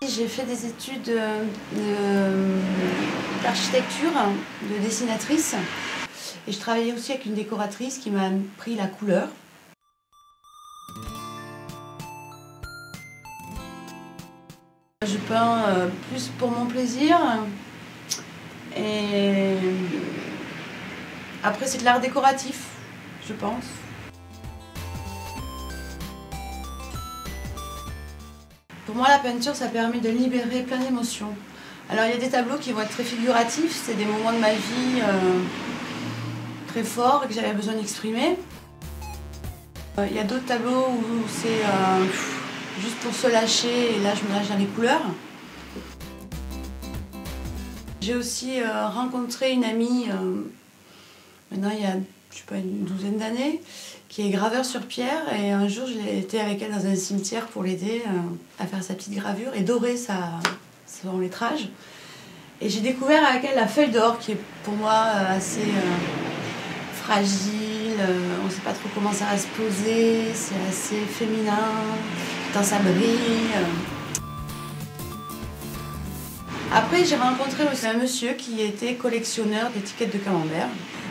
J'ai fait des études d'architecture, de dessinatrice. Et je travaillais aussi avec une décoratrice qui m'a appris la couleur. Je peins plus pour mon plaisir. Et après, c'est de l'art décoratif, je pense. Pour moi, la peinture, ça permet de libérer plein d'émotions. Alors, il y a des tableaux qui vont être très figuratifs, c'est des moments de ma vie très forts que j'avais besoin d'exprimer. Il y a d'autres tableaux où c'est juste pour se lâcher, et là, je me lâche dans les couleurs. J'ai aussi rencontré une amie, maintenant il y a, je sais pas, une douzaine d'années, qui est graveur sur pierre, et un jour j'ai été avec elle dans un cimetière pour l'aider à faire sa petite gravure et dorer son lettrage. Et j'ai découvert avec elle la feuille d'or qui est pour moi assez fragile, on ne sait pas trop comment ça va se poser, c'est assez féminin, quand ça brille. Après, j'ai rencontré aussi un monsieur qui était collectionneur d'étiquettes de camembert.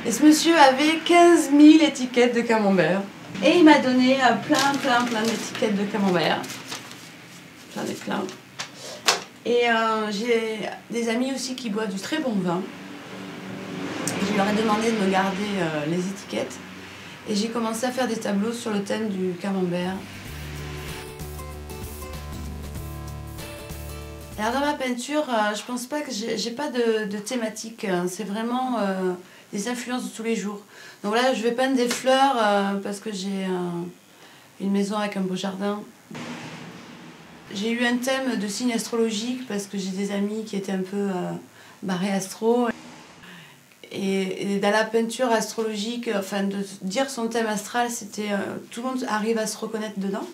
Et ce monsieur avait 15 000 étiquettes de camembert. Et il m'a donné plein d'étiquettes de camembert. J'en ai plein. Et j'ai des amis aussi qui boivent du très bon vin. Et je leur ai demandé de me garder les étiquettes. Et j'ai commencé à faire des tableaux sur le thème du camembert. Alors dans ma peinture, je pense pas que j'ai pas de thématique, c'est vraiment des influences de tous les jours. Donc là, je vais peindre des fleurs parce que j'ai une maison avec un beau jardin. J'ai eu un thème de signe astrologique parce que j'ai des amis qui étaient un peu barrés astro. Et dans la peinture astrologique, enfin de dire son thème astral, c'était tout le monde arrive à se reconnaître dedans.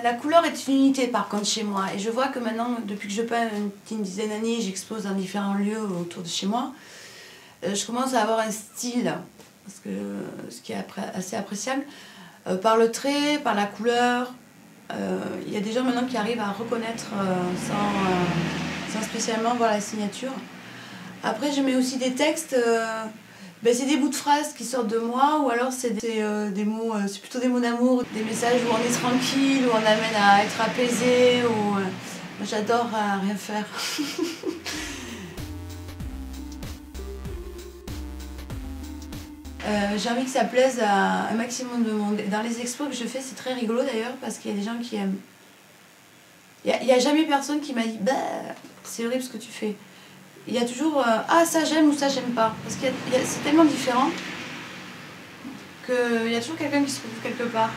La couleur est une unité par contre chez moi, et je vois que maintenant, depuis que je peins une dizaine d'années, j'expose dans différents lieux autour de chez moi, je commence à avoir un style, parce que, ce qui est assez appréciable, par le trait, par la couleur. Il y a des gens maintenant qui arrivent à reconnaître sans spécialement voir la signature. Après, je mets aussi des textes. C'est des bouts de phrases qui sortent de moi, ou alors c'est des mots, c'est plutôt des mots d'amour, des messages où on est tranquille, où on amène à être apaisé, moi j'adore rien faire. J'ai envie que ça plaise à un maximum de monde. Dans les expos que je fais, c'est très rigolo d'ailleurs, parce qu'il y a des gens qui aiment. Il n'y a jamais personne qui m'a dit bah, c'est horrible ce que tu fais. Il y a toujours ah ça j'aime ou ça j'aime pas, parce que c'est tellement différent qu'il y a toujours quelqu'un qui se retrouve quelque part.